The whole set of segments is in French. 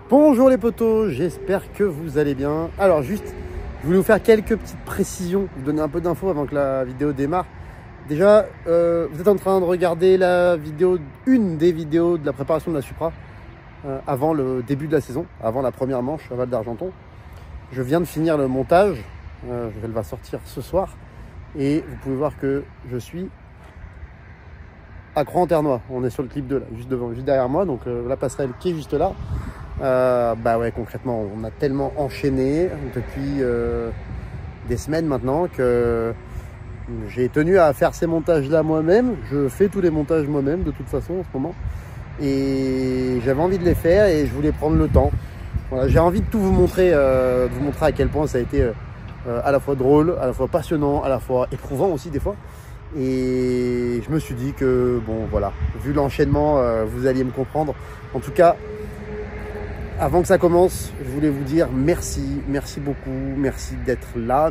Bonjour les potos, j'espère que vous allez bien. Alors juste, je voulais vous faire quelques petites précisions, vous donner un peu d'infos avant que la vidéo démarre. Déjà, vous êtes en train de regarder la vidéo, une des vidéos de la préparation de la Supra avant le début de la saison, avant la première manche à Val d'Argenton. Je viens de finir le montage, elle va sortir ce soir et vous pouvez voir que je suis à Croix-en-Ternois. On est sur le clip 2 là, juste derrière moi, donc la passerelle qui est juste là. Bah ouais, concrètement, on a tellement enchaîné depuis des semaines maintenant que j'ai tenu à faire ces montages là moi-même. Je fais tous les montages moi-même de toute façon en ce moment et j'avais envie de les faire et je voulais prendre le temps. Voilà, j'ai envie de tout vous montrer, à quel point ça a été à la fois drôle, à la fois passionnant, à la fois éprouvant aussi des fois. Et je me suis dit que bon voilà, vu l'enchaînement, vous alliez me comprendre. En tout cas, avant que ça commence, je voulais vous dire merci beaucoup, merci d'être là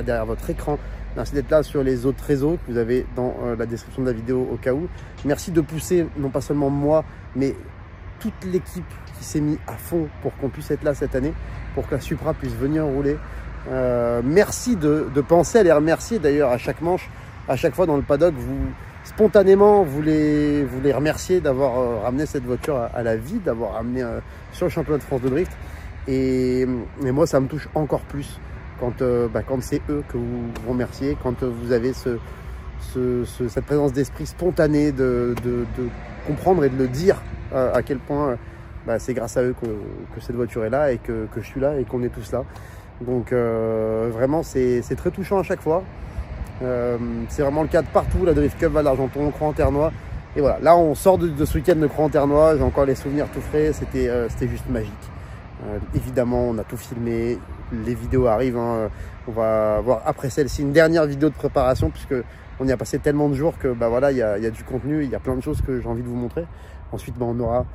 derrière votre écran, merci d'être là sur les autres réseaux que vous avez dans la description de la vidéo au cas où. Merci de pousser, non pas seulement moi, mais toute l'équipe qui s'est mis à fond pour qu'on puisse être là cette année, pour que la Supra puisse venir rouler. Merci de penser à les remercier d'ailleurs à chaque manche, à chaque fois dans le paddock, spontanément, vous les remerciez d'avoir ramené cette voiture à la vie, d'avoir ramené sur le championnat de France de drift. Et moi, ça me touche encore plus quand c'est eux que vous remerciez, quand vous avez cette présence d'esprit spontanée de comprendre et de le dire à quel point c'est grâce à eux que cette voiture est là et que je suis là et qu'on est tous là. Donc vraiment, c'est très touchant à chaque fois. C'est vraiment le cas de partout, la Drift Cup, Val d'Argenton, Croix-en-Ternois. Et voilà, là on sort de ce week-end de Croix-en-Ternois, j'ai encore les souvenirs tout frais, c'était juste magique. Évidemment, on a tout filmé, les vidéos arrivent, hein. On va voir après celle-ci une dernière vidéo de préparation, puisque on y a passé tellement de jours que voilà, il y a du contenu, il y a plein de choses que j'ai envie de vous montrer. Ensuite, on aura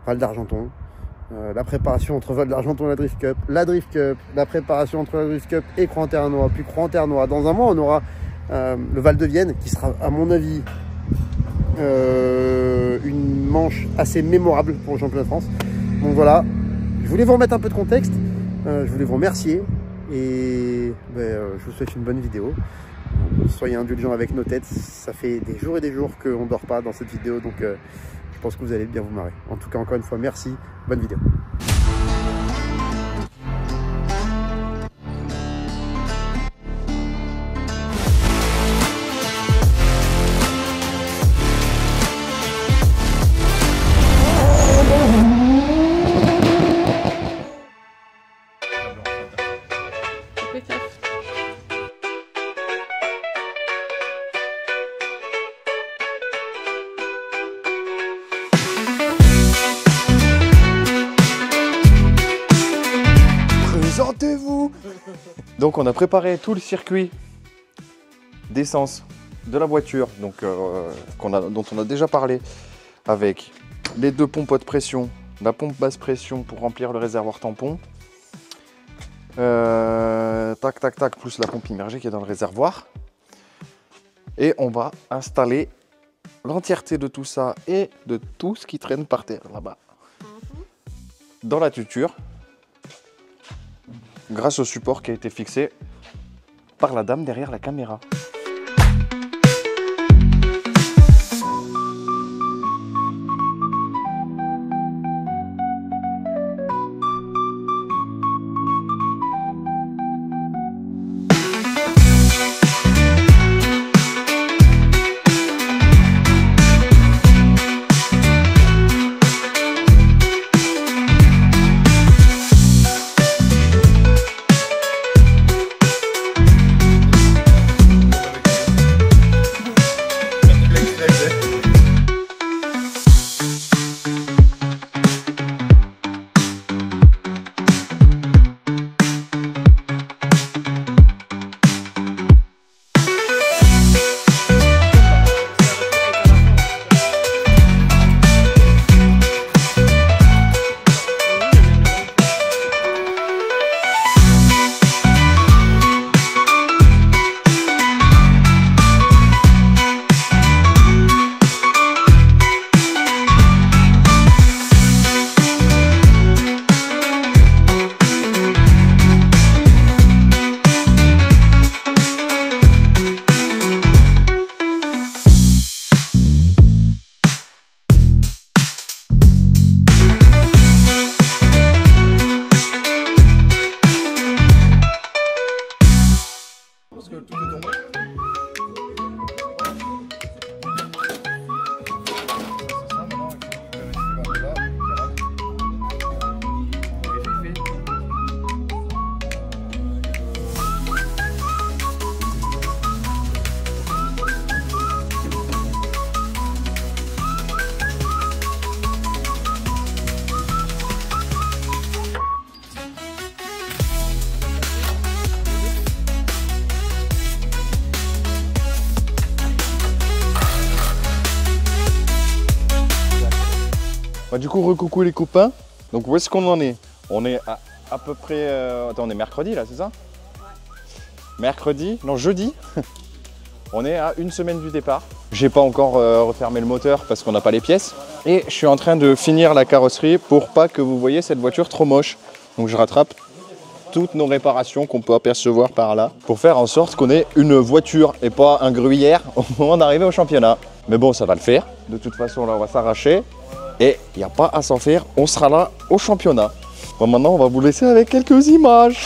Val d'Argenton, la préparation entre Val d'Argenton et la Drift Cup, la préparation entre la Drift Cup et Croix-en-Ternois, puis Croix-en-Ternois. Dans un mois, on aura le Val de Vienne, qui sera à mon avis une manche assez mémorable pour le championnat de France. Donc voilà, je voulais vous remettre un peu de contexte, je voulais vous remercier et je vous souhaite une bonne vidéo. Soyez indulgents avec nos têtes, ça fait des jours et des jours qu'on ne dort pas dans cette vidéo, donc je pense que vous allez bien vous marrer. En tout cas, encore une fois, merci, bonne vidéo. Présentez-vous. Donc on a préparé tout le circuit d'essence de la voiture, donc dont on a déjà parlé, avec les deux pompes haute pression, la pompe basse pression pour remplir le réservoir tampon, tac, plus la pompe immergée qui est dans le réservoir. Et on va installer l'entièreté de tout ça et de tout ce qui traîne par terre là-bas dans la tuture, grâce au support qui a été fixé par la dame derrière la caméra. Du coup, recoucou les copains. Donc où est-ce qu'on en est? On est à peu près... Attends, on est mercredi là, c'est ça? Ouais. Mercredi, non jeudi. On est à une semaine du départ. J'ai pas encore refermé le moteur parce qu'on n'a pas les pièces. Et je suis en train de finir la carrosserie pour pas que vous voyez cette voiture trop moche. Donc je rattrape toutes nos réparations qu'on peut apercevoir par là pour faire en sorte qu'on ait une voiture et pas un gruyère au moment d'arriver au championnat. Mais bon, ça va le faire. De toute façon, là, on va s'arracher. Et il n'y a pas à s'en faire, on sera là au championnat. Bon, maintenant, on va vous laisser avec quelques images.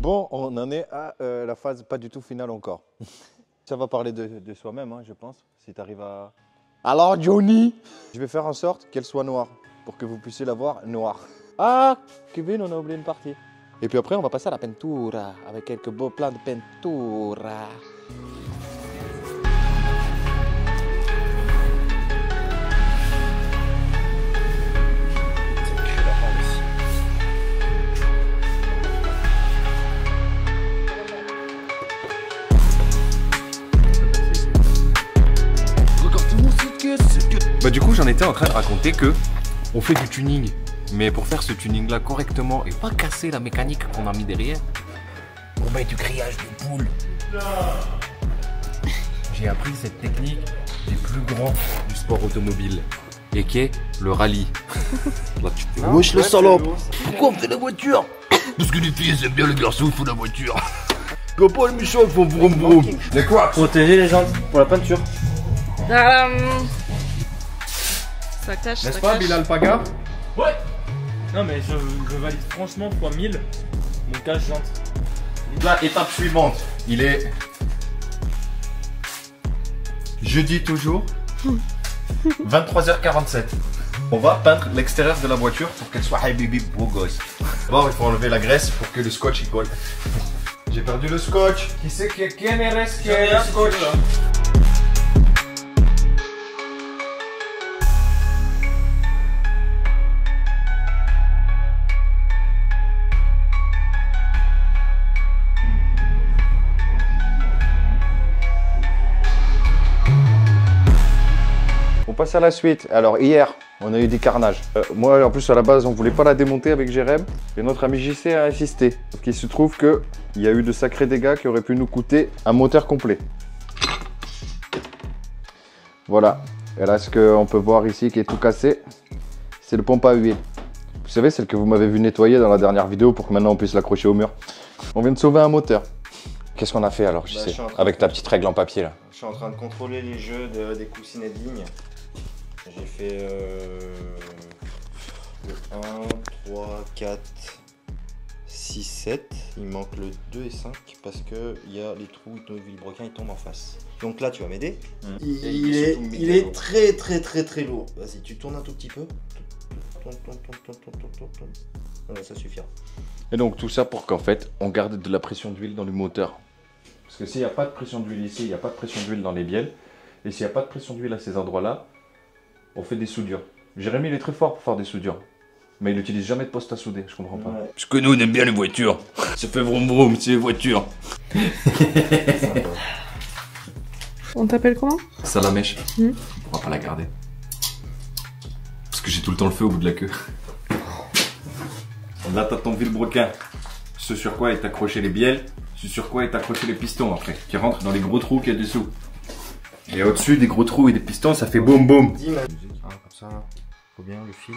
Bon, on en est à la phase pas du tout finale encore. Ça va parler de soi-même, hein, je pense, si tu arrives à... Alors Johnny, je vais faire en sorte qu'elle soit noire, pour que vous puissiez la voir noire. Ah, Kevin, on a oublié une partie. Et puis après, on va passer à la peintura, avec quelques beaux plans de peintura. Bah du coup j'en étais en train de raconter que on fait du tuning, mais pour faire ce tuning là correctement et pas casser la mécanique qu'on a mis derrière, on met du grillage de poule. J'ai appris cette technique des plus grands du sport automobile et qui est le rallye. Là tu fais wesh le salope. Pourquoi on fait la voiture? Parce que les filles elles aiment bien le garçon, il faut la voiture. Quand pas le méchant, ils font vroom vroom. Mais quoi? Protéger les jantes pour la peinture. Ça cache, N'est-ce ça pas cache. Bilal Paga? Ouais. Non mais je valide franchement fois 1000 mon cache jante. La étape suivante, il est jeudi toujours, 23h47. On va peindre l'extérieur de la voiture pour qu'elle soit habibi beau gosse. D'abord, il faut enlever la graisse pour que le scotch il colle. J'ai perdu le scotch. Qui c'est qui me reste le scotch? On passe à la suite. Alors hier, on a eu des carnages. Moi, en plus, à la base, on voulait pas la démonter avec Jérém. Et notre ami JC a insisté. Parce qu'il se trouve qu'il y a eu de sacrés dégâts qui auraient pu nous coûter un moteur complet. Voilà. Et là, ce qu'on peut voir ici qui est tout cassé, c'est le pompe à huile. Vous savez, celle que vous m'avez vu nettoyer dans la dernière vidéo pour que maintenant on puisse l'accrocher au mur. On vient de sauver un moteur. Qu'est-ce qu'on a fait alors, JC, avec ta petite règle en papier là? Je suis en train de contrôler les jeux des coussinettes de ligne. J'ai fait le 1, 3, 4, 6, 7. Il manque le 2 et 5 parce que il y a les trous, le vilebrequin il tombe en face. Donc là tu vas m'aider. Il est très lourd. Vas-y, tu tournes un tout petit peu. Tourne. Voilà, ça suffira. Et donc tout ça pour qu'en fait, on garde de la pression d'huile dans le moteur. Parce que s'il n'y a pas de pression d'huile ici, il n'y a pas de pression d'huile dans les bielles. Et s'il n'y a pas de pression d'huile à ces endroits-là, on fait des soudures. Jérémy, il est très fort pour faire des soudures. Mais il n'utilise jamais de poste à souder, je comprends pas. Ouais. Parce que nous, on aime bien les voitures. Ça fait vroom vroom, c'est les voitures. On t'appelle comment? Salamèche. On va pas la garder. Parce que j'ai tout le temps le feu au bout de la queue. Là, t'as ton vilebrequin. Ce sur quoi est accroché les bielles. Ce sur quoi est accroché les pistons après. Qui rentrent dans les gros trous qu'il y a dessous. Et au-dessus des gros trous et des pistons, ça fait boum boum. Ah, comme ça, faut bien le fil.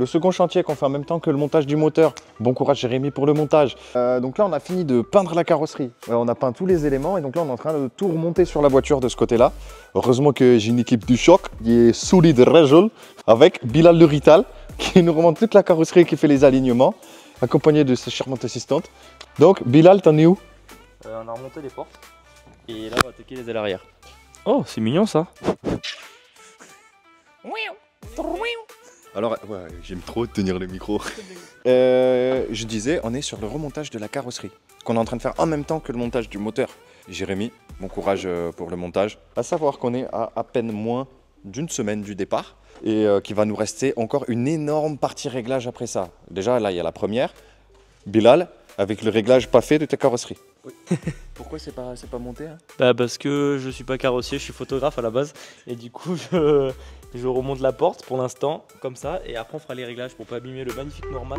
le second chantier qu'on fait en même temps que le montage du moteur. Bon courage Jérémy pour le montage. Donc là on a fini de peindre la carrosserie. On a peint tous les éléments et donc là on est en train de tout remonter sur la voiture de ce côté-là. Heureusement que j'ai une équipe du choc qui est solide, réjole, avec Bilal Le Rital qui nous remonte toute la carrosserie et qui fait les alignements, accompagné de sa charmante assistante. Donc Bilal, t'en es où? On a remonté les portes et là on va attaquer les ailes arrière. Oh, c'est mignon ça. Alors, ouais, j'aime trop tenir le micro. Je disais, on est sur le remontage de la carrosserie, qu'on est en train de faire en même temps que le montage du moteur. Jérémy, bon courage pour le montage. À savoir qu'on est à peine moins d'une semaine du départ et qu'il va nous rester encore une énorme partie réglage après ça. Déjà, là, il y a la première. Bilal, avec le réglage pas fait de ta carrosserie. Oui. Pourquoi c'est pas monté hein? Bah parce que je suis pas carrossier, je suis photographe à la base et du coup je remonte la porte pour l'instant comme ça et après on fera les réglages pour pas abîmer le magnifique noir mat.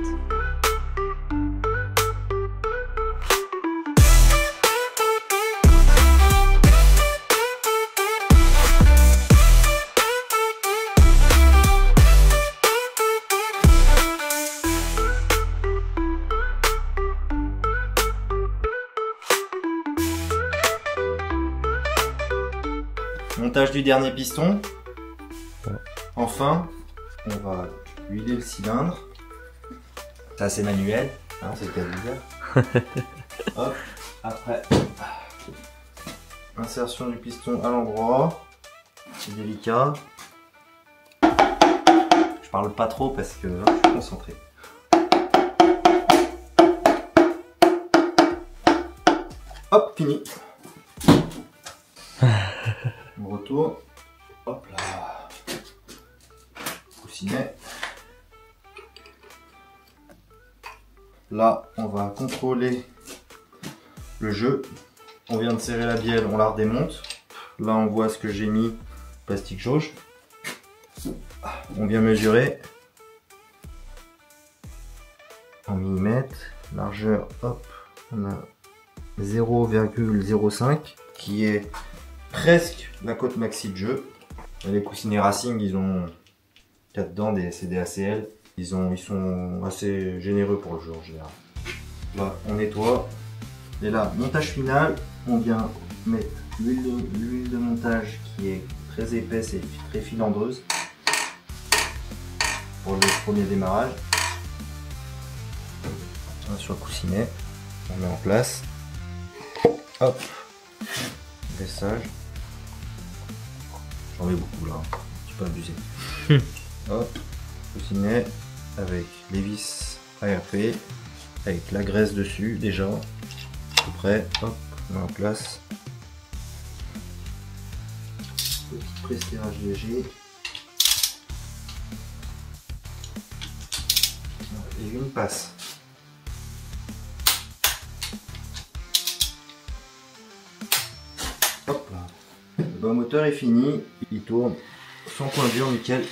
Montage du dernier piston. Enfin, on va huiler le cylindre. Ça c'est manuel, hein, c'est le cas de le dire. Hop, après, insertion du piston à l'endroit. C'est délicat. Je parle pas trop parce que là, je suis concentré. Hop, fini. On retourne. Hop là. Coussinet. Là, on va contrôler le jeu. On vient de serrer la bielle, on la redémonte. Là, on voit ce que j'ai mis, plastique jauge. On vient mesurer en millimètres. Largeur, hop, on a 0,05 qui est presque la cote maxi de jeu. Les coussinets Racing, ils ont là-dedans c'est des ACL. Ils sont assez généreux pour le jeu en général. Là, on nettoie. Et là, montage final, on vient mettre l'huile de montage qui est très épaisse et très filandreuse pour le premier démarrage. Là, sur le coussinet, on met en place. Hop, dressage. J'en mets beaucoup là, tu peux abuser. Hop, coussinet avec les vis ARP, avec la graisse dessus déjà. Tout prêt, hop, on met en place. Petit presse-tirage léger. Et une passe. Hop là. Le moteur est fini, il tourne sans point dur, nickel.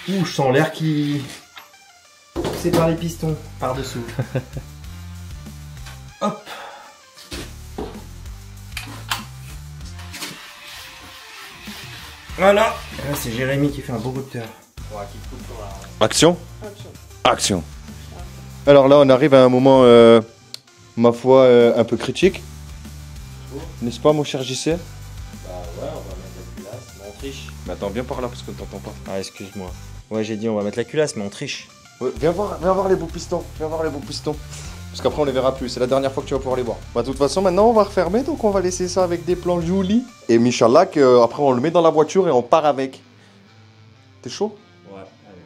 Ouh, je sens l'air qui sépare les pistons par dessous. Hop. Voilà. Là, c'est Jérémy qui fait un beau moteur. Action. Action. Alors là, on arrive à un moment, ma foi, un peu critique. N'est-ce pas, mon cher JC? Bah ouais, on va mettre la culasse, mais on triche. Mais attends, viens par là parce que ne t'entends pas. Ah, excuse-moi. Ouais, j'ai dit on va mettre la culasse, mais on triche. Ouais, viens voir les beaux pistons. Viens voir les beaux pistons. Parce qu'après, on les verra plus. C'est la dernière fois que tu vas pouvoir les voir. Bah, de toute façon, maintenant, on va refermer. Donc, on va laisser ça avec des plans jolis. Et Michallah, après, on le met dans la voiture et on part avec. T'es chaud? Ouais, allez.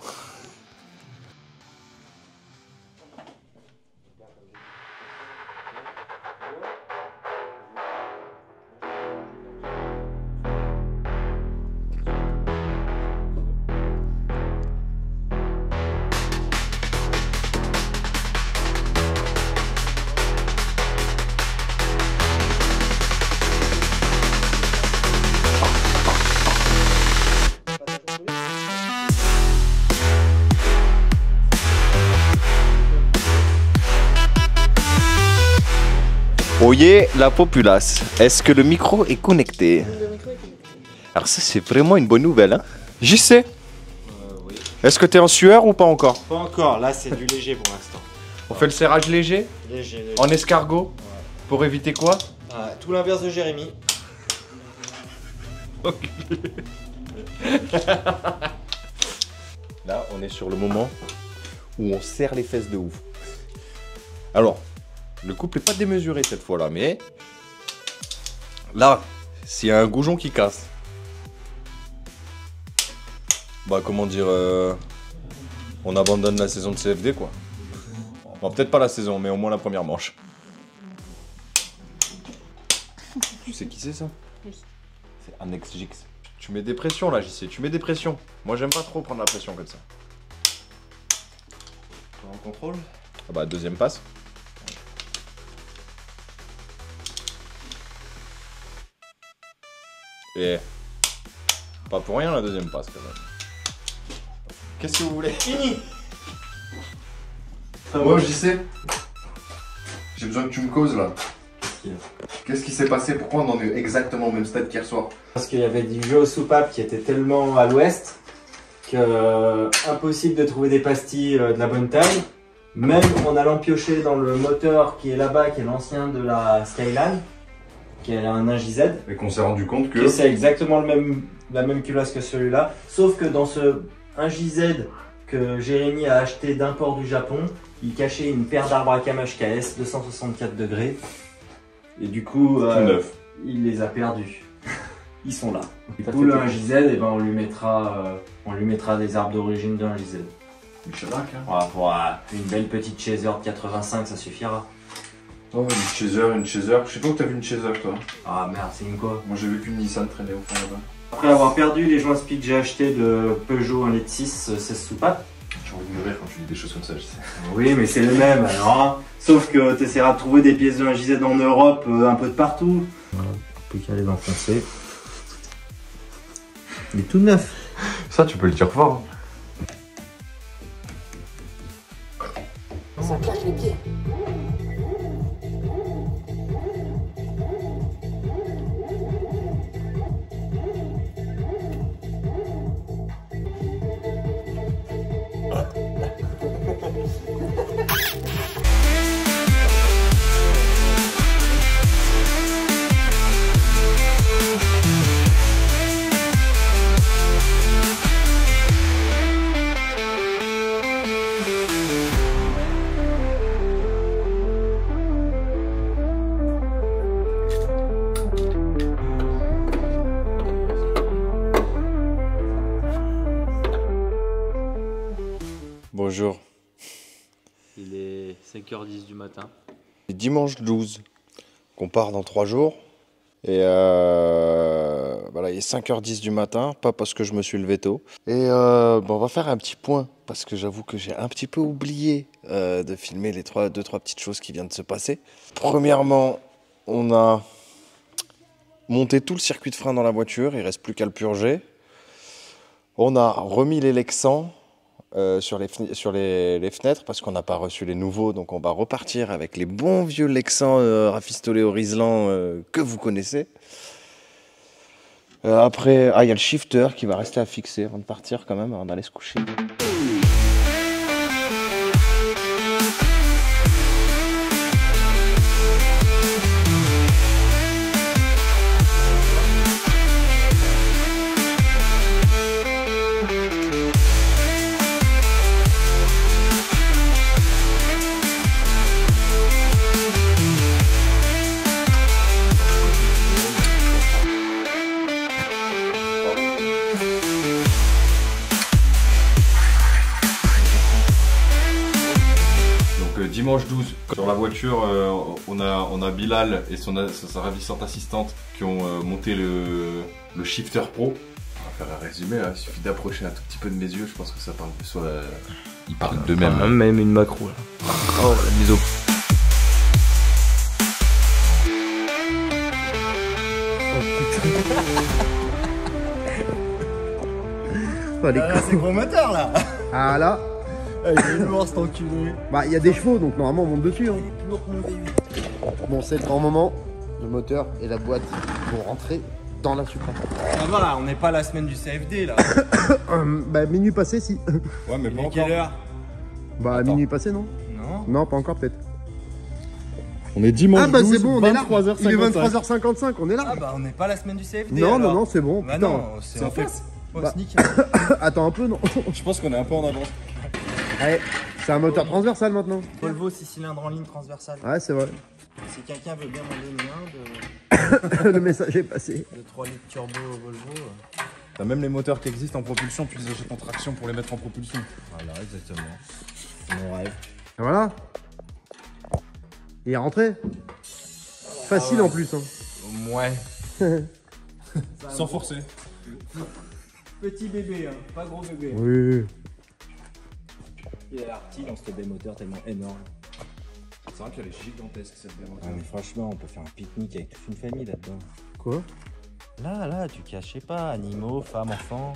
Oyez la populace. Est-ce que le micro est connecté? Alors ça, c'est vraiment une bonne nouvelle. Hein? J'y sais. Est-ce que t'es en sueur ou pas encore? Pas encore, là c'est du léger pour l'instant. On fait le serrage léger, Léger, léger. en escargot, pour éviter quoi? Ah, tout l'inverse de Jérémy. Là, on est sur le moment où on serre les fesses de ouf. Alors, le couple n'est pas démesuré cette fois-là, mais là, s'il y a un goujon qui casse, bah comment dire, on abandonne la saison de CFD quoi. Bon, peut-être pas la saison, mais au moins la première manche. Tu sais qui c'est ça? Oui. C'est Annex Gix. Tu mets des pressions là, JC, tu mets des pressions. Moi j'aime pas trop prendre la pression comme ça. En contrôle. Ah bah deuxième passe. Et pas pour rien la deuxième passe quand même. Qu'est-ce que vous voulez? Fini. Moi JC, j'ai besoin que tu me causes là. Qu'est-ce qui s'est passé? Pourquoi on en est exactement au même stade qu'hier soir? Parce qu'il y avait du jeu aux soupapes qui était tellement à l'ouest que impossible de trouver des pastilles de la bonne taille. Même en allant piocher dans le moteur qui est là-bas, qui est l'ancien de la Skyline, qui est un 1JZ. Et qu'on s'est rendu compte que... Et c'est exactement la même culasse que celui-là. Sauf que dans ce 1JZ que Jérémy a acheté d'import du Japon, il cachait une paire d'arbres à cam HKS 264 degrés. Et du coup, il les a perdus. Ils sont là. Du coup, le 1JZ, eh ben, on lui mettra des arbres d'origine de 1JZ. Michelin, hein. Voilà, pour une belle petite Chaser de 85, ça suffira. Oh, une Chaser. Je sais pas où t'as vu une Chaser, toi. Ah merde, c'est une quoi? Moi, j'ai vu qu'une Nissan traîner au fond là-bas. Après avoir perdu les joints speed que j'ai acheté de Peugeot 1 litre 6, 16 soupapes. J'ai envie de mourir quand tu dis des choses comme ça, je sais. Oui, mais c'est le même alors. Hein. Sauf que tu essaieras de trouver des pièces de 1JZ en Europe un peu de partout. Voilà, plus qu'à les enfoncer. Il est tout neuf. Ça, tu peux le dire fort. Ça claque les pieds. Bonjour. Il est 5h10 du matin. C'est dimanche 12, qu'on part dans 3 jours. Et voilà, il est 5h10 du matin, pas parce que je me suis levé tôt. Et bon, on va faire un petit point, parce que j'avoue que j'ai un petit peu oublié de filmer les 2-3 petites choses qui viennent de se passer. Premièrement, on a monté tout le circuit de frein dans la voiture, il ne reste plus qu'à le purger. On a remis les Lexans sur les fenêtres parce qu'on n'a pas reçu les nouveaux, donc on va repartir avec les bons vieux Lexans rafistolés au Riesland que vous connaissez. Après, il y a le shifter qui va rester à fixer avant de partir quand même, avant d'aller se coucher. Dimanche 12, sur la voiture, on a Bilal et sa ravissante assistante qui ont monté le Shifter Pro. On va faire un résumé, hein. Il suffit d'approcher un tout petit peu de mes yeux, je pense que ça parle de soi. Ils parlent d'eux-mêmes. Même une macro là. Oh la mise au. Oh, les c'est gros moteur là. Ah là, Il est lourd cet enculé. bah il y a des chevaux donc normalement on monte dessus. Hein. Bon, c'est le grand moment. Le moteur et la boîte vont rentrer dans la Supra. Ça va, on n'est pas la semaine du CFD là. Bah minuit passé si. Ouais, mais Il est quelle heure? Bah Attends. minuit passé non? Non. Non, pas encore peut-être. On est dimanche. Ah bah 12, c'est bon, on est là. 23h55. Il est 23h55, on est là. Ah bah on n'est pas la semaine du CFD. Non, alors. non, c'est bon. Bah putain. non, c'est en face. Oh, Bah. sneak. Attends un peu, non. Je pense qu'on est un peu en avance. Ouais, c'est un moteur transversal maintenant. Volvo 6 cylindres en ligne transversale. Ouais, c'est vrai. Si quelqu'un veut bien m'en donner un Le message est passé. de 3 litres turbo Volvo. T'as même les moteurs qui existent en propulsion, puis les achètes en traction pour les mettre en propulsion. Voilà, exactement. C'est mon rêve. Et voilà. Il est rentré. Facile en plus. Hein. Ouais. Sans forcer. Petit bébé, hein, pas gros bébé. Oui. Il a l'air petit dans ce B-moteur tellement énorme. C'est vrai qu'elle est gigantesque cette BMW. Ouais, mais franchement, on peut faire un pique-nique avec toute une famille là-dedans. Quoi? Là, tu caches, je sais pas, animaux, femmes, enfants.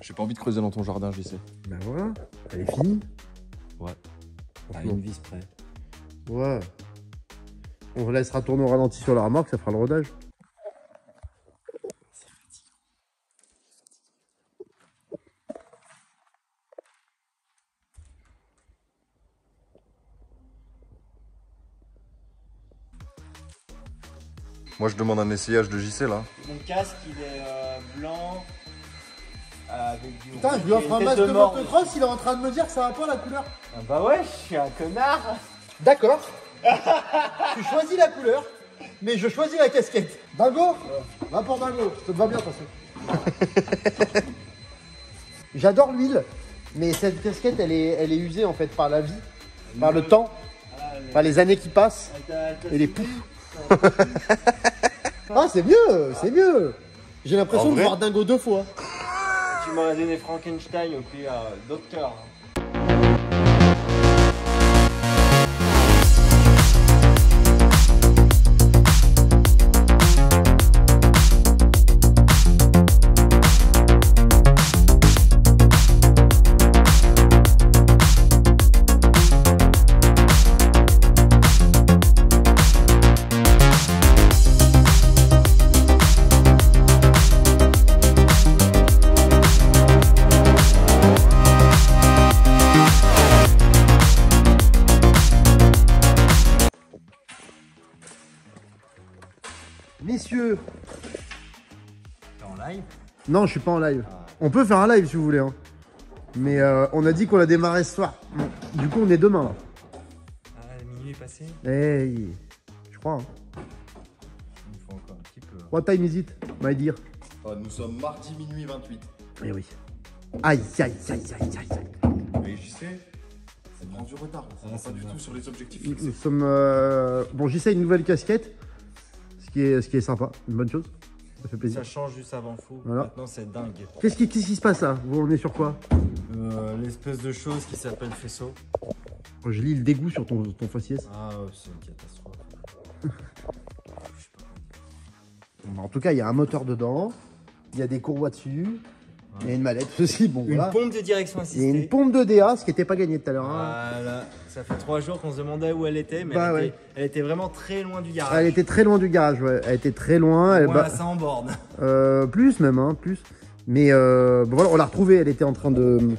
J'ai pas envie de creuser dans ton jardin, j'y sais. Ben voilà. Elle est finie. Ouais. À Franchement. une vis près. Ouais. On laissera tourner au ralenti sur la remorque, ça fera le rodage. Moi, je demande un essayage de JC là. Mon casque, il est blanc. Avec du Putain, je lui offre un masque de motocross, il est en train de me dire que ça va pas la couleur. Ah bah ouais, je suis un connard. D'accord. Tu choisis la couleur, mais je choisis la casquette. Dingo? Va pour Dingo, ça te va bien de toute façon. J'adore l'huile, mais cette casquette, elle est usée en fait par la vie, par le temps, par les années qui passent et les poufs. Ah, c'est mieux, c'est mieux. J'ai l'impression En de vrai voir Dingo 2 fois. Tu m'as donné Frankenstein au pire, docteur. Messieurs. T'es en live? Non, je suis pas en live. On peut faire un live si vous voulez. Hein. Mais on a dit qu'on a démarré ce soir. Bon, du coup, on est demain là. Ah, minuit est passé? Hey, je crois. Hein. Il faut encore un petit peu. What time is it, my dear? Nous sommes mardi minuit 28. Eh oui. Aïe, aïe, aïe, aïe, aïe, aïe. Mais JC, ça prend du retard. Ça va pas du tout sur les objectifs fixés. Nous sommes. Bon, j'essaie une nouvelle casquette. Ce qui est sympa, une bonne chose. Ça fait plaisir. Ça change du savant fou. Voilà. Maintenant, c'est dingue. Qu'est-ce qui se passe là? Vous, on est sur quoi? L'espèce de chose qui s'appelle faisceau. Je lis le dégoût sur ton faciès. Ah, c'est une catastrophe. En tout cas, il y a un moteur dedans. Il y a des courroies dessus. Il y a une mallette aussi. Bon, Une voilà. pompe de direction Il y a assistée. une pompe de DA, ce qui n'était pas gagné tout à l'heure. Hein. Voilà. Ça fait 3 jours qu'on se demandait où elle était, mais Bah elle était vraiment très loin du garage. Elle était très loin du garage, ouais. Elle était très loin. Elle, Voilà, ça en borne. plus même, hein, plus. Mais bon, voilà, on l'a retrouvée. Elle était en train de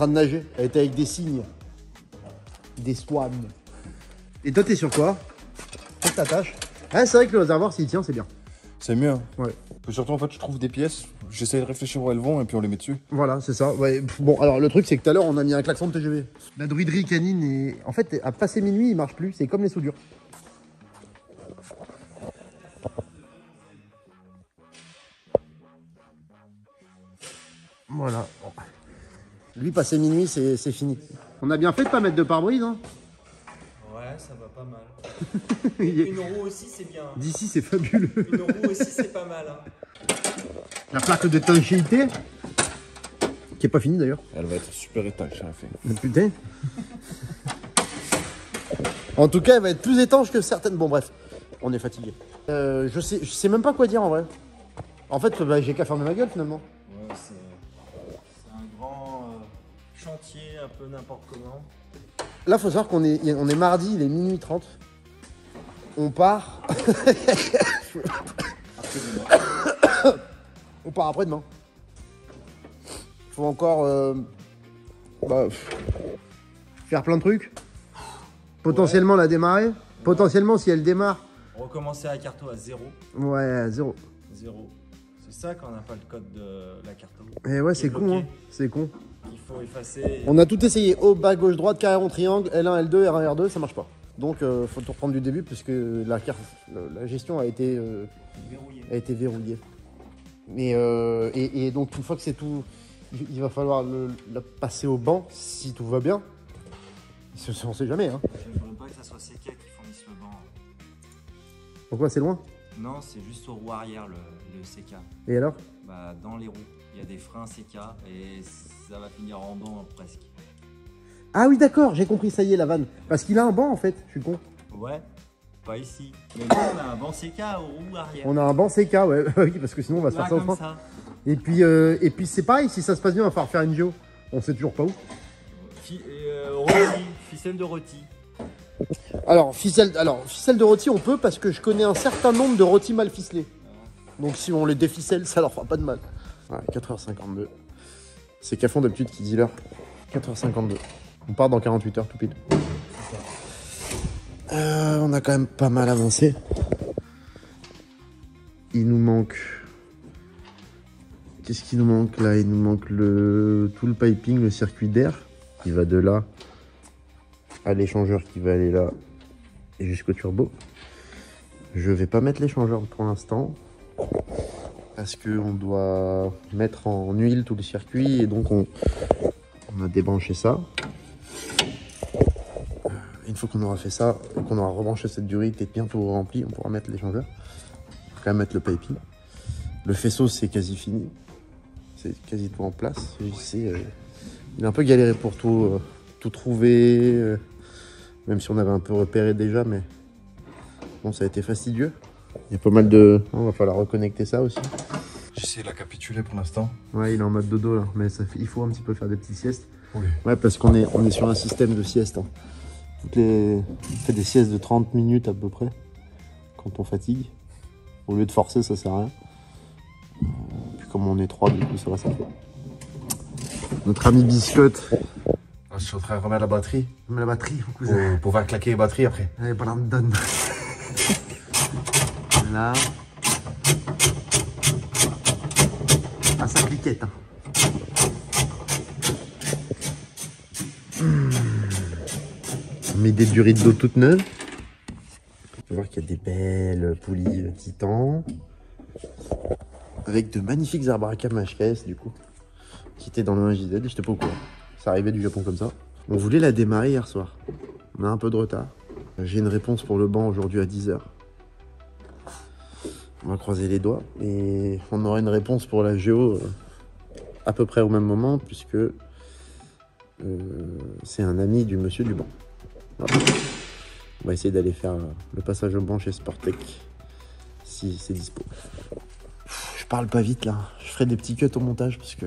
nager. Elle était avec des cygnes, des swans. Et toi, t'es sur quoi? Qu'est-ce que t'attaches? Ah, c'est vrai que le réservoir, s'il tient, c'est bien. C'est mieux. Ouais. Surtout, en fait, je trouve des pièces, j'essaie de réfléchir où elles vont et puis on les met dessus. Voilà, c'est ça. Ouais. Bon, alors le truc, c'est que tout à l'heure, on a mis un klaxon de TGV. La druiderie canine est. En fait, à passer minuit, il marche plus. C'est comme les soudures. Voilà. Bon. Lui, passer minuit, c'est fini. On a bien fait de pas mettre de pare-brise, hein. Ouais, ça va pas mal. Il est- Une roue aussi, c'est bien. D'ici, c'est fabuleux. Une roue aussi, c'est pas mal. Hein. La plaque d'étanchéité, qui est pas finie d'ailleurs. Elle va être super étanche à la fin. Putain. En tout cas, elle va être plus étanche que certaines. Bon, bref, on est fatigué. Je sais même pas quoi dire en vrai. En fait, bah, j'ai qu'à fermer ma gueule finalement. Ouais, c'est un grand chantier, un peu n'importe comment. Là, faut savoir qu'on est mardi, il est minuit 30. On part. On part après-demain. Faut encore faire plein de trucs. Potentiellement la démarrer. Potentiellement si elle démarre. Recommencer la carte à 0. Ouais, à 0. 0. C'est ça quand on n'a pas le code de la carte. Et ouais, c'est con, hein. C'est con. Il faut effacer. On a tout essayé. Haut, bas, gauche, droite, carré, rond, triangle, L1, L2, R1, R2, ça marche pas. Donc faut tout reprendre du début puisque la gestion a été verrouillée. Et donc une fois que c'est tout, il va falloir la passer au banc si tout va bien. On sait jamais. Hein. Je ne voudrais pas que ça soit CK qui fournisse le banc. Pourquoi c'est loin? Non, c'est juste aux roues arrière le CK. Et alors? Bah, dans les roues, il y a des freins CK et ça va finir en banc presque. Ah oui d'accord, j'ai compris, ça y est la vanne. Parce qu'il a un banc en fait, je suis con. Ouais, pas ici. Mais nous on a un banc CK aux roues arrière. On a un banc CK, ouais, oui, parce que sinon on va se faire ça au comme frein. ça. Et puis c'est pareil, si ça se passe bien, on va falloir faire une géo. On sait toujours pas où. Rôti, ficelle de rôti. Alors ficelle de rôti, on peut parce que je connais un certain nombre de rôtis mal ficelés. Donc si on les déficelle, ça leur fera pas de mal. Ouais, 4h52. C'est Cafon d'habitude qui dit l'heure. 4h52. On part dans 48 heures tout pile. On a quand même pas mal avancé. Il nous manque... Qu'est-ce qu'il nous manque là? Il nous manque tout le piping, le circuit d'air qui va de là à l'échangeur qui va aller là et jusqu'au turbo. Je vais pas mettre l'échangeur pour l'instant parce qu'on doit mettre en huile tout le circuit et donc on a débranché ça. Une fois qu'on aura fait ça et qu'on aura rebranché cette durite et bientôt rempli, on pourra mettre l'échangeur. On va quand même mettre le piping. Le faisceau c'est quasi fini. C'est quasi tout en place. Il a un peu galéré pour tout trouver, même si on avait un peu repéré déjà, mais bon, ça a été fastidieux. Il y a pas mal de... On va falloir reconnecter ça aussi. J'essaie de la capituler pour l'instant. Ouais, il est en mode dodo là, mais il faut un petit peu faire des petites siestes. Oui. Ouais, parce qu'on est sur un système de sieste. Hein. On fait des siestes de 30 minutes à peu près, quand on fatigue. Au lieu de forcer, ça sert à rien. Puis comme on est 3, du coup, ça va, ça fait. Notre ami Biscotte. Je suis en train de remettre la batterie. Remets la batterie, mon cousin. Pour faire claquer les batteries après. Allez, Brandon. Là. Ah, ça cliquette. Hein. On met des durites d'eau toutes neuves. On peut voir qu'il y a des belles poulies Titan. Avec de magnifiques arbres à cam HKS du coup. Qui étaient dans le 1JZ et j'étais pas au courant. Ça arrivait du Japon comme ça. On voulait la démarrer hier soir. On a un peu de retard. J'ai une réponse pour le banc aujourd'hui à 10h. On va croiser les doigts. Et on aura une réponse pour la géo à peu près au même moment puisque c'est un ami du monsieur du banc. Voilà. On va essayer d'aller faire le passage au banc chez Sportec si c'est dispo. Je parle pas vite là. Je ferai des petits cuts au montage parce que...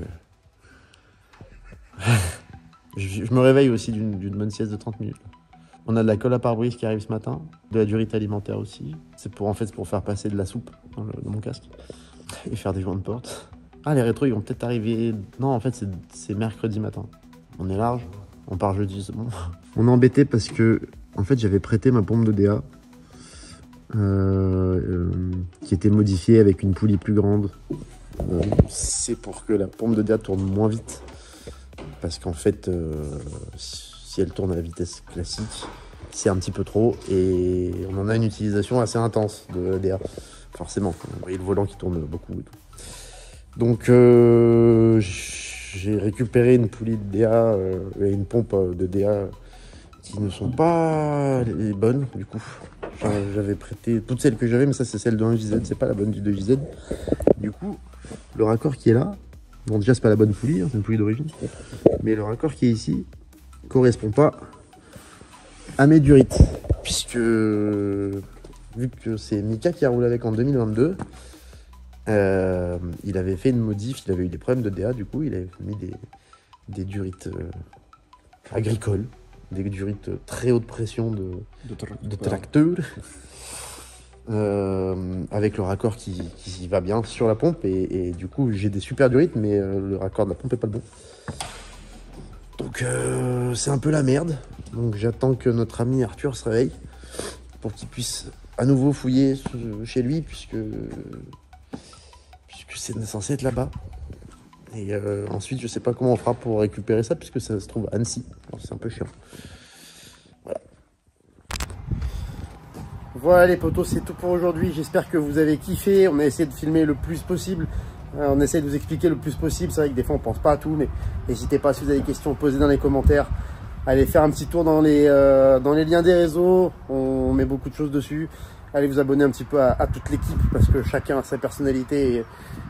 je me réveille aussi d'une bonne sieste de 30 minutes. On a de la colle à pare-brise qui arrive ce matin, de la durite alimentaire aussi. C'est pour faire passer de la soupe dans mon casque et faire des joints de porte. Ah, les rétros ils vont peut-être arriver... Non, en fait c'est mercredi matin. On est large, on part jeudi, c'est bon. On est embêté parce que en fait j'avais prêté ma pompe de DA qui était modifiée avec une poulie plus grande. C'est pour que la pompe de DA tourne moins vite. Parce qu'en fait, si elle tourne à la vitesse classique, c'est un petit peu trop et on en a une utilisation assez intense de la DA. Forcément, vous voyez le volant qui tourne beaucoup et tout. Donc j'ai récupéré une poulie de DA et une pompe de DA qui ne sont pas les bonnes du coup. J'avais prêté toutes celles que j'avais, mais ça c'est celle de 1JZ, c'est pas la bonne du 2JZ. Du coup, le raccord qui est là, bon déjà c'est pas la bonne poulie, hein, c'est une poulie d'origine, mais le raccord qui est ici correspond pas à mes durites, puisque vu que c'est Mika qui a roulé avec en 2022, il avait fait une modif, il avait eu des problèmes de DA, du coup il avait mis des durites agricoles, des durites très haute pression de tracteur. avec le raccord qui va bien sur la pompe et du coup j'ai des super durites mais le raccord de la pompe est pas le bon. Donc c'est un peu la merde. Donc j'attends que notre ami Arthur se réveille pour qu'il puisse à nouveau fouiller chez lui puisque c'est censé être là-bas. Et ensuite je sais pas comment on fera pour récupérer ça puisque ça se trouve à Annecy. Alors c'est un peu chiant. Voilà les potos, c'est tout pour aujourd'hui. J'espère que vous avez kiffé. On a essayé de filmer le plus possible. On essaie de vous expliquer le plus possible. C'est vrai que des fois on pense pas à tout, mais n'hésitez pas si vous avez des questions, posez dans les commentaires. Allez faire un petit tour dans les liens des réseaux. On met beaucoup de choses dessus. Allez vous abonner un petit peu à toute l'équipe parce que chacun a sa personnalité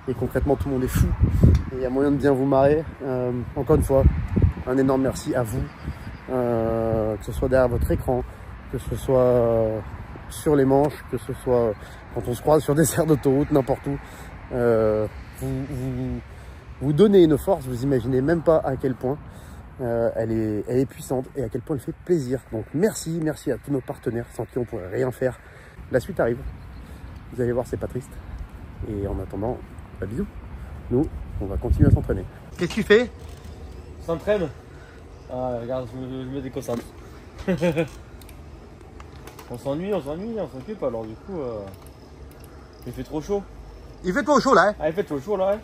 et concrètement tout le monde est fou. Et il y a moyen de bien vous marrer. Encore une fois, un énorme merci à vous. Que ce soit derrière votre écran, que ce soit sur les manches, que ce soit quand on se croise sur des aires d'autoroute, n'importe où. Vous donnez une force, vous imaginez même pas à quel point elle est puissante et à quel point elle fait plaisir. Donc merci à tous nos partenaires sans qui on pourrait rien faire. La suite arrive, vous allez voir, c'est pas triste. Et en attendant, bisous. Nous, on va continuer à s'entraîner. Qu'est-ce que tu fais? On s'entraîne. Ah regarde, je me déconcentre. On s'ennuie, on s'occupe alors du coup il fait trop chaud. Il fait trop chaud là hein. Ah il fait trop chaud là hein.